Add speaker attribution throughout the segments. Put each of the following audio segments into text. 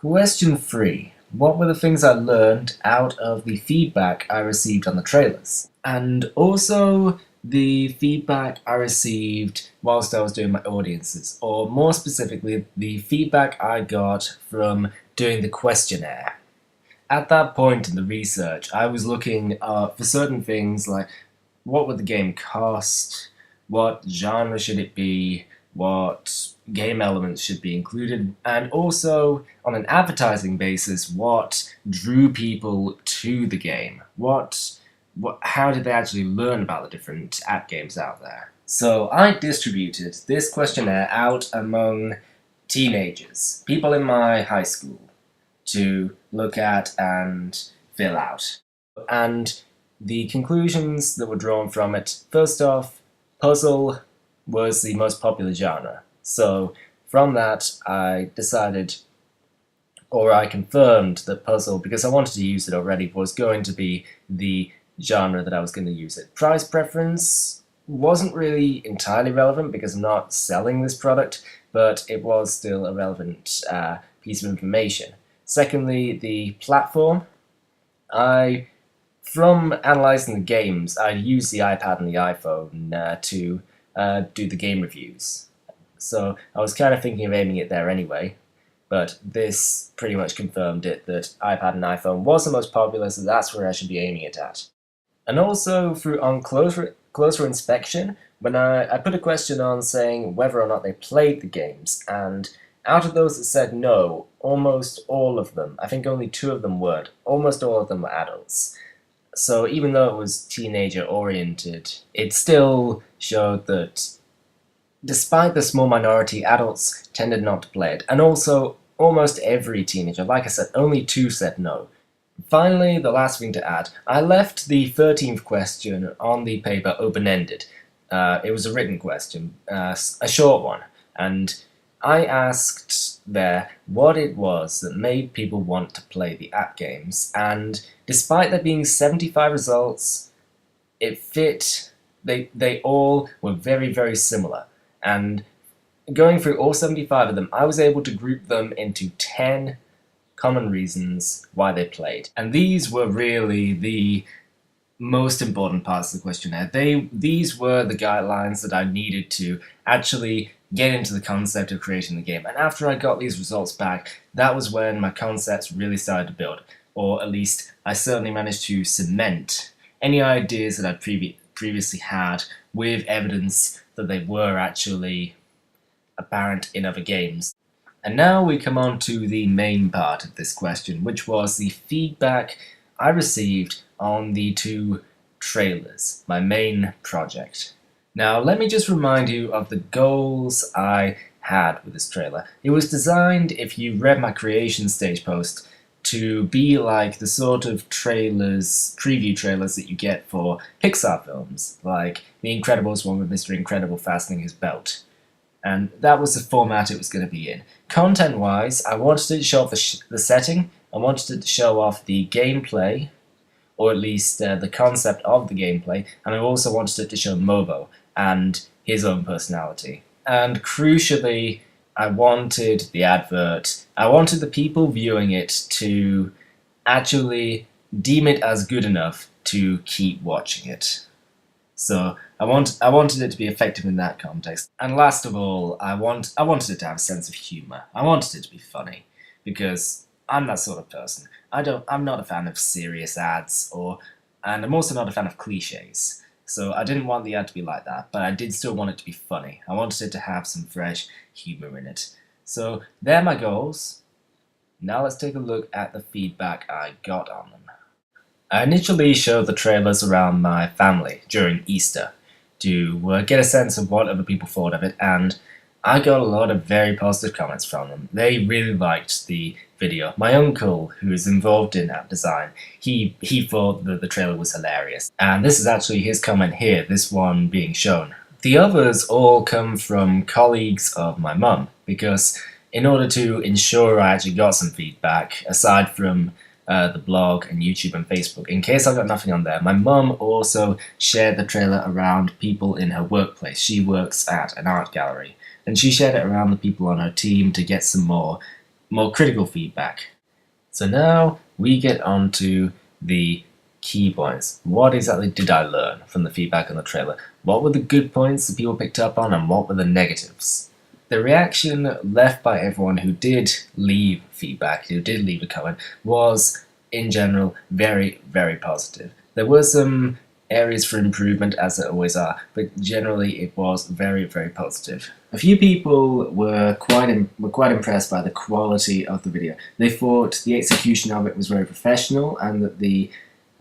Speaker 1: Question 3. What were the things I learned out of the feedback I received on the trailers? And also the feedback I received whilst I was doing my audiences, or more specifically, the feedback I got from doing the questionnaire. At that point in the research, I was looking for certain things like what would the game cost, what genre should it be, what game elements should be included, and also on an advertising basis, what drew people to the game, how did they actually learn about the different app games out there. So I distributed this questionnaire out among teenagers, people in my high school, to look at and fill out. And the conclusions that were drawn from it, first off, puzzle was the most popular genre. So from that, I decided, or I confirmed that puzzle, because I wanted to use it already, was going to be the genre that I was going to use it. Price preference wasn't really entirely relevant because I'm not selling this product, but it was still a relevant piece of information. Secondly, the platform. From analysing the games, I used the iPad and the iPhone to do the game reviews. So I was kind of thinking of aiming it there anyway, but this pretty much confirmed it that iPad and iPhone was the most popular, so that's where I should be aiming it at. And also, on closer inspection, when I put a question on saying whether or not they played the games, and out of those that said no, almost all of them, I think only 2 of them weren't, almost all of them were adults. So even though it was teenager-oriented, it still showed that despite the small minority, adults tended not to play it. And also, almost every teenager, like I said, only 2 said no. Finally, the last thing to add, I left the 13th question on the paper open-ended. It was a written question, a short one, and I asked there what it was that made people want to play the app games, and despite there being 75 results, it fit. They all were very, very similar, and going through all 75 of them, I was able to group them into 10 common reasons why they played. And these were really the most important parts of the questionnaire. These were the guidelines that I needed to actually get into the concept of creating the game. And after I got these results back, that was when my concepts really started to build. Or at least, I certainly managed to cement any ideas that I'd previously had with evidence that they were actually apparent in other games. And now we come on to the main part of this question, which was the feedback I received on the 2 trailers, my main project. Now, let me just remind you of the goals I had with this trailer. It was designed, if you read my creation stage post, to be like the sort of preview trailers that you get for Pixar films, like The Incredibles one with Mr. Incredible fastening his belt. And that was the format it was going to be in. Content-wise, I wanted it to show off the setting, I wanted it to show off the gameplay, or at least the concept of the gameplay, and I also wanted it to show Mobo and his own personality. And crucially, I wanted the advert, I wanted the people viewing it to actually deem it as good enough to keep watching it. So I wanted it to be effective in that context. And last of all, I wanted it to have a sense of humor. I wanted it to be funny, because I'm that sort of person. I'm not a fan of serious ads, and I'm also not a fan of cliches. So I didn't want the ad to be like that, but I did still want it to be funny. I wanted it to have some fresh humor in it. So they're my goals. Now let's take a look at the feedback I got on them. I initially showed the trailers around my family during Easter to get a sense of what other people thought of it, and I got a lot of very positive comments from them. They really liked the video. My uncle, who is involved in app design, he thought that the trailer was hilarious. And this is actually his comment here, this one being shown. The others all come from colleagues of my mum, because in order to ensure I actually got some feedback, aside from the blog and YouTube and Facebook, in case I got nothing on there, my mum also shared the trailer around people in her workplace. She works at an art gallery, and she shared it around the people on her team to get some more more critical feedback. So now we get on to the key points. What exactly did I learn from the feedback on the trailer? What were the good points that people picked up on, and what were the negatives? The reaction left by everyone who did leave feedback, who did leave a comment, was in general very, very positive. There were some areas for improvement, as there always are, but generally it was very, very positive. A few people were quite impressed by the quality of the video. They thought the execution of it was very professional, and that the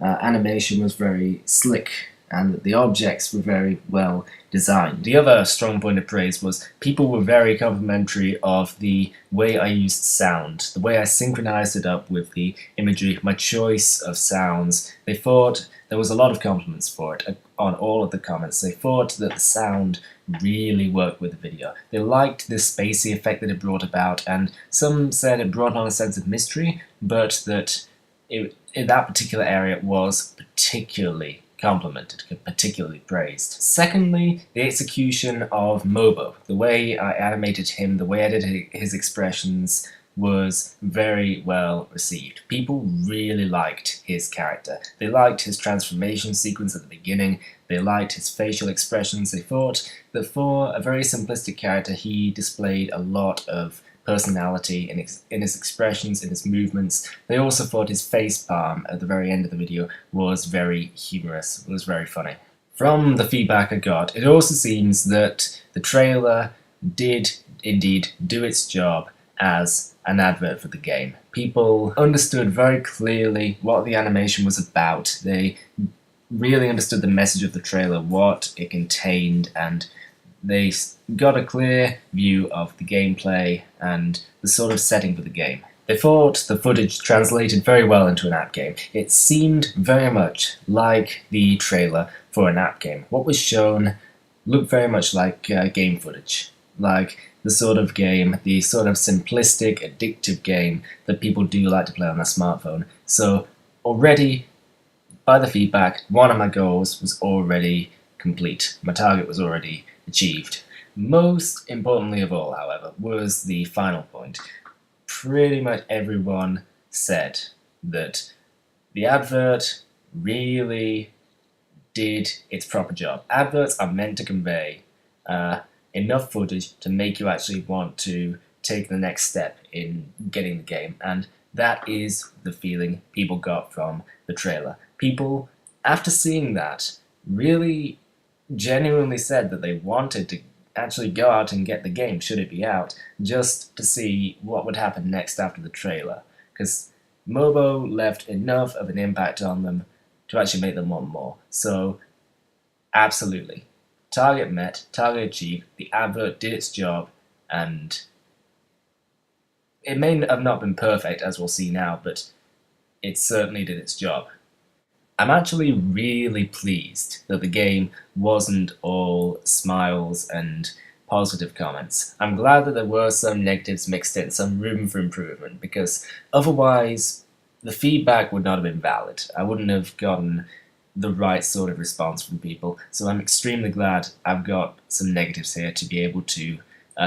Speaker 1: animation was very slick, and that the objects were very well designed. The other strong point of praise was people were very complimentary of the way I used sound, the way I synchronized it up with the imagery, my choice of sounds. They thought there was a lot of compliments for it on all of the comments. They thought that the sound really worked with the video. They liked the spacey effect that it brought about, and some said it brought on a sense of mystery, but that in that particular area was particularly complimented, particularly praised. Secondly, the execution of Mobo. The way I animated him, the way I did his expressions was very well received. People really liked his character. They liked his transformation sequence at the beginning. They liked his facial expressions. They thought that for a very simplistic character, he displayed a lot of personality in his expressions, in his movements. They also thought his face palm at the very end of the video was very humorous. It was very funny. From the feedback I got, it also seems that the trailer did indeed do its job as an advert for the game. People understood very clearly what the animation was about. They really understood the message of the trailer, what it contained, and they got a clear view of the gameplay and the sort of setting for the game. They thought the footage translated very well into an app game. It seemed very much like the trailer for an app game. What was shown looked very much like game footage, like the sort of game, the sort of simplistic, addictive game that people do like to play on their smartphone. So already, by the feedback, one of my goals was already complete. My target was already achieved. Most importantly of all, however, was the final point. Pretty much everyone said that the advert really did its proper job. Adverts are meant to convey enough footage to make you actually want to take the next step in getting the game, and that is the feeling people got from the trailer. People, after seeing that, really genuinely said that they wanted to actually go out and get the game, should it be out, just to see what would happen next after the trailer, because Mobo left enough of an impact on them to actually make them want more. So, absolutely. Target met, target achieved, the advert did its job, and it may have not been perfect, as we'll see now, but it certainly did its job. I'm actually really pleased that the game wasn't all smiles and positive comments. I'm glad that there were some negatives mixed in, some room for improvement, because otherwise the feedback would not have been valid. I wouldn't have gotten the right sort of response from people, so I'm extremely glad I've got some negatives here to be able to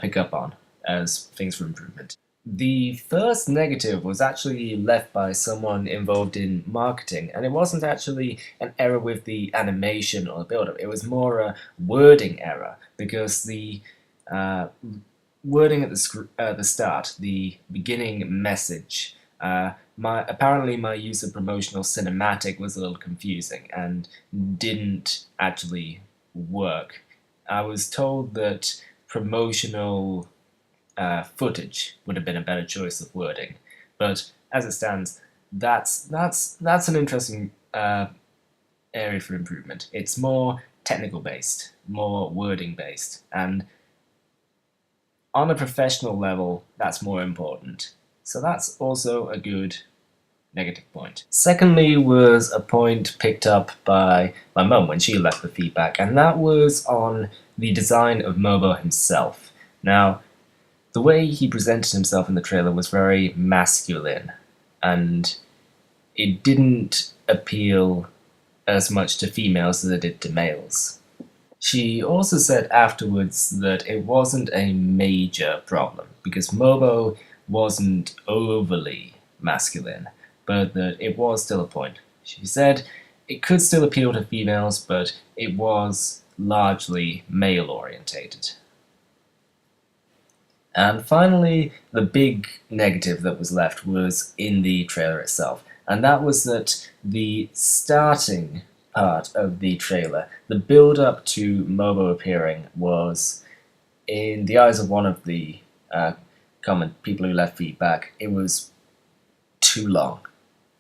Speaker 1: pick up on as things for improvement. The first negative was actually left by someone involved in marketing, and it wasn't actually an error with the animation or the build-up. It was more a wording error, because the wording at the start, the beginning message, apparently my use of promotional cinematic was a little confusing and didn't actually work. I was told that promotional footage would have been a better choice of wording, but as it stands, that's an interesting area for improvement. It's more technical based, more wording based, and on a professional level, that's more important. So that's also a good negative point. Secondly was a point picked up by my mum when she left the feedback, and that was on the design of Mobo himself. Now, the way he presented himself in the trailer was very masculine, and it didn't appeal as much to females as it did to males. She also said afterwards that it wasn't a major problem, because Mobo wasn't overly masculine, but that it was still a point. She said it could still appeal to females, but it was largely male orientated. And finally, the big negative that was left was in the trailer itself, and that was that the starting part of the trailer, the build up to Momo appearing, was, in the eyes of one of the people who left feedback, it was too long.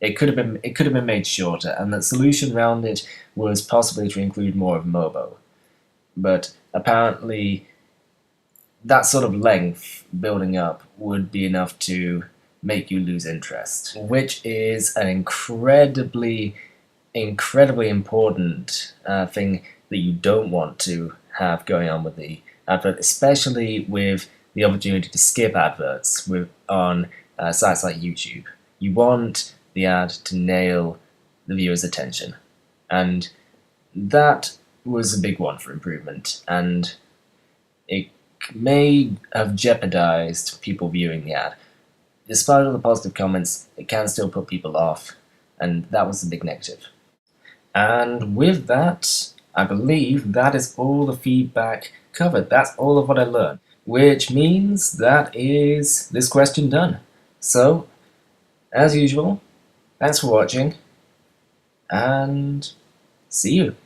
Speaker 1: It could have been made shorter, and the solution around it was possibly to include more of Momo. But apparently, that sort of length building up would be enough to make you lose interest, which is an incredibly important thing that you don't want to have going on with the advert, especially with the opportunity to skip adverts on sites like YouTube. You want the ad to nail the viewer's attention, and that was a big one for improvement, and it may have jeopardized people viewing the ad. Despite all the positive comments, it can still put people off, and that was the big negative. And with that, I believe that is all the feedback covered. That's all of what I learned, which means that is this question done. So, as usual, thanks for watching, and see you.